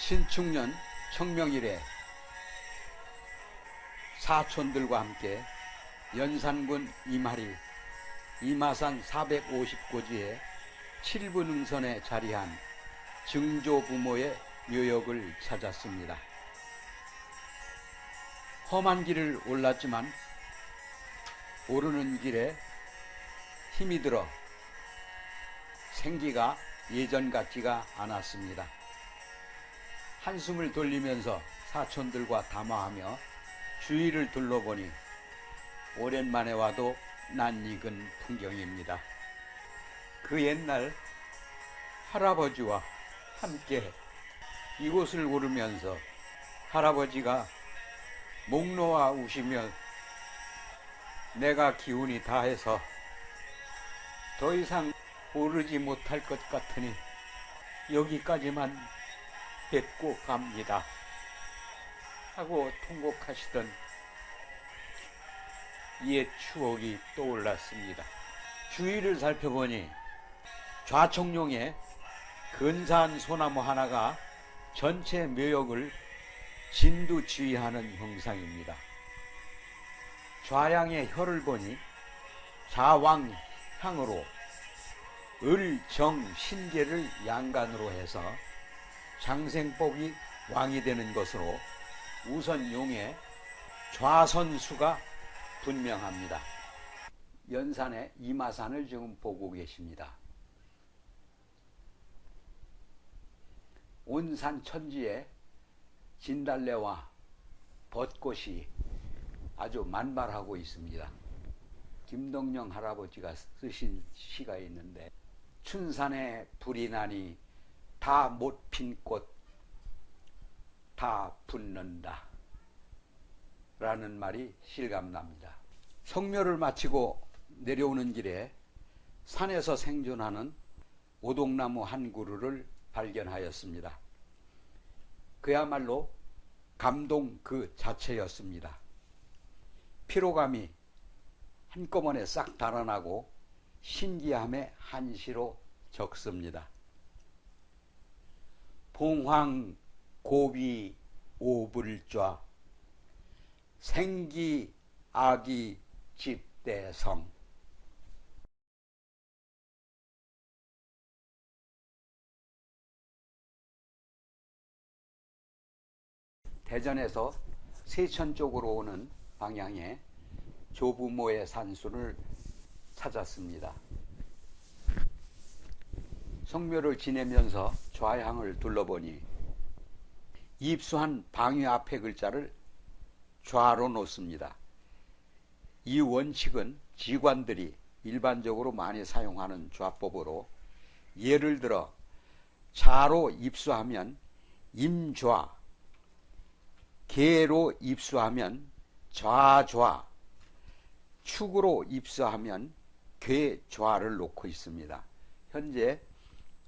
신축년 청명일에 사촌들과 함께 연산군 이마리 이마산 450고지에 7분 응선에 자리한 증조부모의 묘역을 찾았습니다. 험한 길을 올랐지만 오르는 길에 힘이 들어 생기가 예전 같지가 않았습니다. 한숨을 돌리면서 사촌들과 담화하며 주위를 둘러보니 오랜만에 와도 낯익은 풍경입니다. 그 옛날 할아버지와 함께 이곳을 오르면서 할아버지가 목 놓아 우시며 내가 기운이 다해서 더 이상 오르지 못할 것 같으니 여기까지만 뵙고 갑니다 하고 통곡하시던 옛 추억이 떠올랐습니다. 주위를 살펴보니 좌청룡에 근사한 소나무 하나가 전체 묘역을 진두지휘하는 형상입니다. 좌양의 혀를 보니 좌왕향으로 을, 정, 신계를 양간으로 해서 장생법이 왕이 되는 것으로 우선 용의 좌선수가 분명합니다. 연산의 이마산을 지금 보고 계십니다. 온산 천지에 진달래와 벚꽃이 아주 만발하고 있습니다. 김동영 할아버지가 쓰신 시가 있는데 춘산에 불이 나니 다 못 핀 꽃 다 붙는다 라는 말이 실감납니다. 성묘를 마치고 내려오는 길에 산에서 생존하는 오동나무 한 그루를 발견하였습니다. 그야말로 감동 그 자체였습니다. 피로감이 한꺼번에 싹 달아나고 신기함의 한시로 적습니다. 봉황 고비 오불좌 생기 아기 집대성. 대전에서 세천 쪽으로 오는 방향에 조부모의 산수를 찾았습니다. 성묘를 지내면서 좌향을 둘러보니 입수한 방위 앞에 글자를 좌로 놓습니다. 이 원칙은 지관들이 일반적으로 많이 사용하는 좌법으로 예를 들어 자로 입수하면 임좌, 개로 입수하면 좌좌, 축으로 입수하면 괴좌를 놓고 있습니다. 현재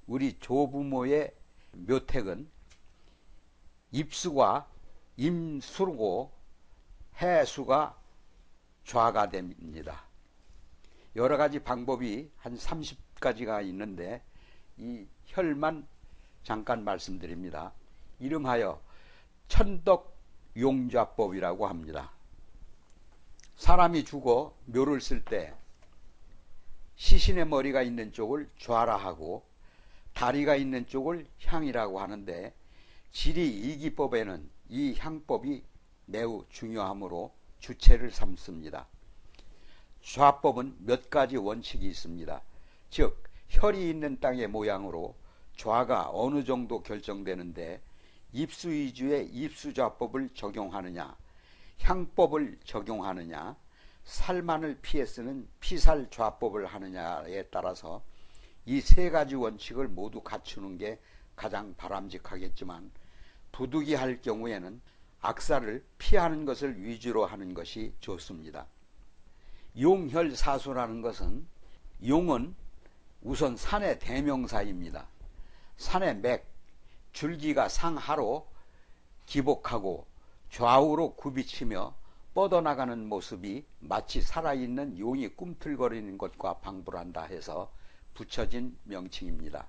우리 조부모의 묘택은 입수가 임수고 해수가 좌가 됩니다. 여러 가지 방법이 한 30가지가 있는데 이 혈만 잠깐 말씀드립니다. 이름하여 천덕용좌법이라고 합니다. 사람이 죽어 묘를 쓸 때 시신의 머리가 있는 쪽을 좌라 하고 다리가 있는 쪽을 향이라고 하는데 지리이기법에는 이 향법이 매우 중요하므로 주체를 삼습니다. 좌법은 몇 가지 원칙이 있습니다. 즉 혈이 있는 땅의 모양으로 좌가 어느 정도 결정되는데 입수 위주의 입수좌법을 적용하느냐, 향법을 적용하느냐, 살만을 피해 쓰는 피살좌법을 하느냐에 따라서 이 세 가지 원칙을 모두 갖추는 게 가장 바람직하겠지만 부득이할 경우에는 악사를 피하는 것을 위주로 하는 것이 좋습니다. 용혈사수라는 것은 용은 우선 산의 대명사입니다. 산의 맥, 줄기가 상하로 기복하고 좌우로 굽이치며 뻗어나가는 모습이 마치 살아있는 용이 꿈틀거리는 것과 방불한다 해서 붙여진 명칭입니다.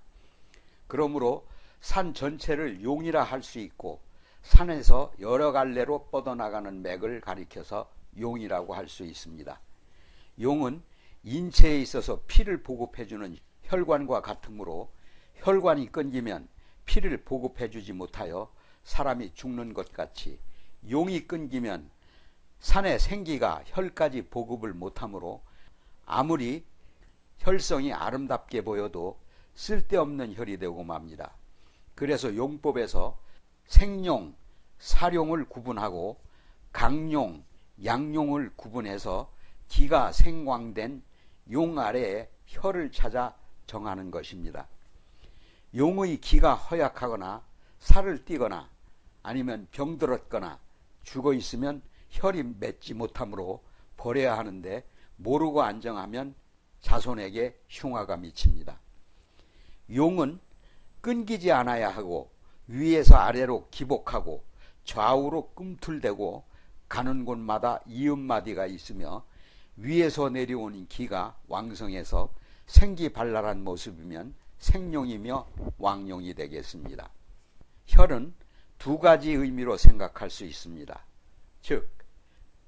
그러므로 산 전체를 용이라 할 수 있고 산에서 여러 갈래로 뻗어나가는 맥을 가리켜서 용이라고 할 수 있습니다. 용은 인체에 있어서 피를 보급해주는 혈관과 같으므로 혈관이 끊기면 피를 보급해주지 못하여 사람이 죽는 것 같이 용이 끊기면 산의 생기가 혈까지 보급을 못하므로 아무리 혈성이 아름답게 보여도 쓸데없는 혈이 되고 맙니다. 그래서 용법에서 생용, 사룡을 구분하고 강용, 양용을 구분해서 기가 생광된 용 아래에 혈을 찾아 정하는 것입니다. 용의 기가 허약하거나 살을 띠거나 아니면 병들었거나 죽어 있으면 혈이 맺지 못하므로 버려야 하는데 모르고 안정하면 자손에게 흉화가 미칩니다. 용은 끊기지 않아야 하고 위에서 아래로 기복하고 좌우로 꿈틀대고 가는 곳마다 이음마디가 있으며 위에서 내려오는 기가 왕성해서 생기발랄한 모습이면 생룡이며 왕룡이 되겠습니다. 혈은 두 가지 의미로 생각할 수 있습니다. 즉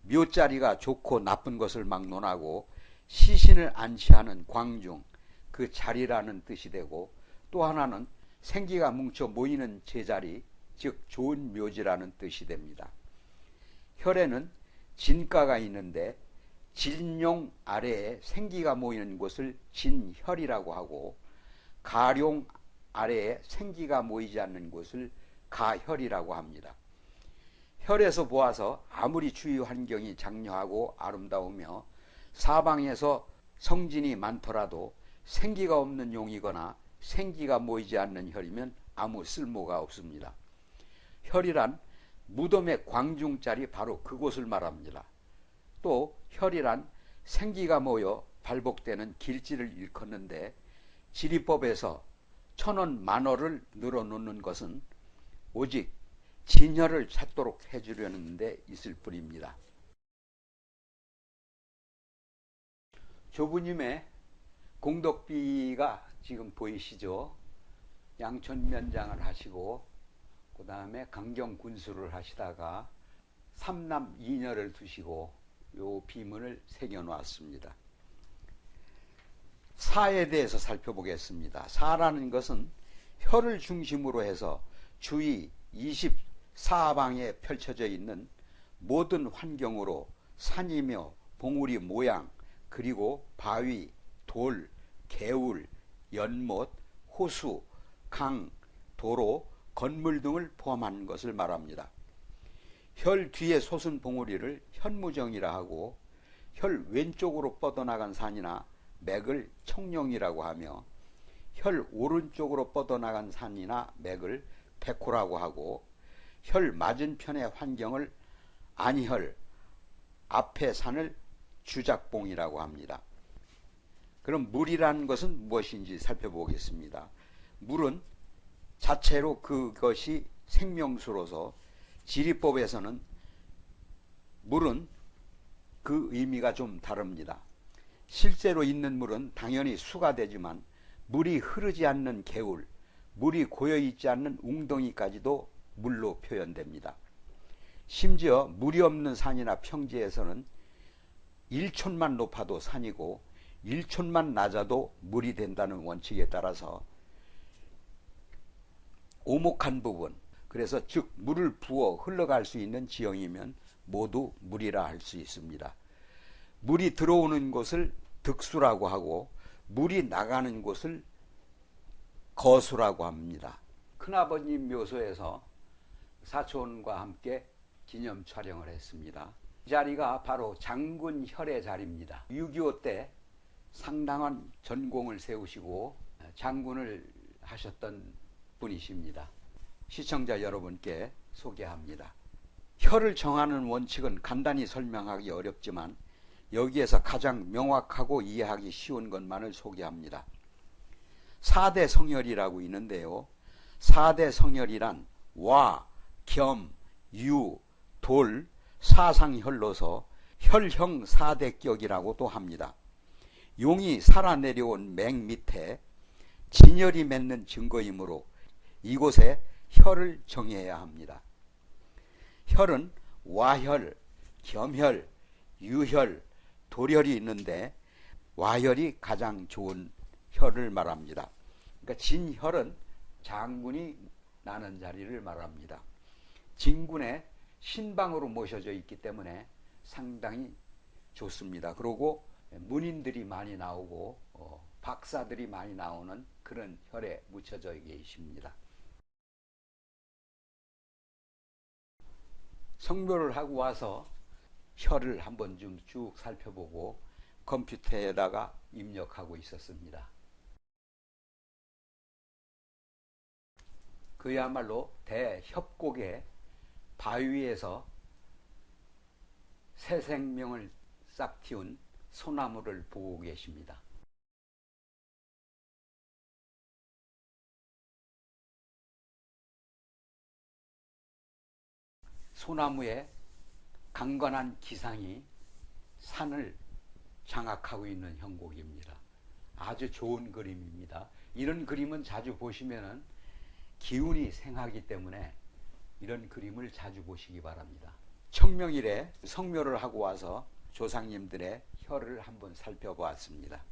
묘자리가 좋고 나쁜 것을 막론하고 시신을 안치하는 광중, 그 자리라는 뜻이 되고, 또 하나는 생기가 뭉쳐 모이는 제자리, 즉 좋은 묘지라는 뜻이 됩니다. 혈에는 진가가 있는데 진용 아래에 생기가 모이는 곳을 진혈이라고 하고, 가룡 아래에 생기가 모이지 않는 곳을 가혈이라고 합니다. 혈에서 보아서 아무리 주위 환경이 장려하고 아름다우며 사방에서 성진이 많더라도 생기가 없는 용이거나 생기가 모이지 않는 혈이면 아무 쓸모가 없습니다. 혈이란 무덤의 광중자리 바로 그곳을 말합니다. 또 혈이란 생기가 모여 발복되는 길지를 일컫는데 지리법에서 1,000원 만원을 늘어놓는 것은 오직 진혈을 찾도록 해주려는 데 있을 뿐입니다. 조부님의 공덕비가 지금 보이시죠? 양천면장을 하시고 그 다음에 강경군수를 하시다가 삼남 2녀를 두시고 요 비문을 새겨놓았습니다. 사에 대해서 살펴보겠습니다. 사라는 것은 혈을 중심으로 해서 주위 24방에 펼쳐져 있는 모든 환경으로 산이며 봉우리 모양, 그리고 바위, 돌, 개울, 연못, 호수, 강, 도로, 건물 등을 포함한 것을 말합니다. 혈 뒤에 솟은 봉우리를 현무정이라 하고, 혈 왼쪽으로 뻗어나간 산이나 맥을 청룡이라고 하며, 혈 오른쪽으로 뻗어나간 산이나 맥을 백호라고 하고, 혈 맞은편의 환경을 안혈, 앞의 산을 주작봉이라고 합니다. 그럼 물이라는 것은 무엇인지 살펴보겠습니다. 물은 자체로 그것이 생명수로서 지리법에서는 물은 그 의미가 좀 다릅니다. 실제로 있는 물은 당연히 수가 되지만 물이 흐르지 않는 개울, 물이 고여있지 않는 웅덩이까지도 물로 표현됩니다. 심지어 물이 없는 산이나 평지에서는 1촌만 높아도 산이고 1촌만 낮아도 물이 된다는 원칙에 따라서 오목한 부분, 그래서 즉 물을 부어 흘러갈 수 있는 지형이면 모두 물이라 할 수 있습니다. 물이 들어오는 곳을 득수라고 하고 물이 나가는 곳을 거수라고 합니다. 큰아버님 묘소에서 사촌과 함께 기념 촬영을 했습니다. 이 자리가 바로 장군혈의 자리입니다. 6.25 때 상당한 전공을 세우시고 장군을 하셨던 분이십니다. 시청자 여러분께 소개합니다. 혈을 정하는 원칙은 간단히 설명하기 어렵지만 여기에서 가장 명확하고 이해하기 쉬운 것만을 소개합니다. 4대 성혈이라고 있는데요. 4대 성혈이란 와, 겸, 유, 돌, 사상혈로서 혈형 4대격이라고도 합니다. 용이 살아 내려온 맥 밑에 진혈이 맺는 증거이므로 이곳에 혈을 정해야 합니다. 혈은 와혈, 겸혈, 유혈, 도혈이 있는데 와혈이 가장 좋은 혈을 말합니다. 그러니까 진혈은 장군이 나는 자리를 말합니다. 진군의 신방으로 모셔져 있기 때문에 상당히 좋습니다. 그리고 문인들이 많이 나오고 박사들이 많이 나오는 그런 혈에 묻혀져 계십니다. 성묘를 하고 와서 혈을 한번 좀 쭉 살펴보고 컴퓨터에다가 입력하고 있었습니다. 그야말로 대협곡의 바위에서 새 생명을 싹 틔운 소나무를 보고 계십니다. 소나무의 강건한 기상이 산을 장악하고 있는 형국입니다. 아주 좋은 그림입니다. 이런 그림은 자주 보시면은 기운이 생하기 때문에 이런 그림을 자주 보시기 바랍니다. 청명일에 성묘를 하고 와서 조상님들의 혈을 한번 살펴보았습니다.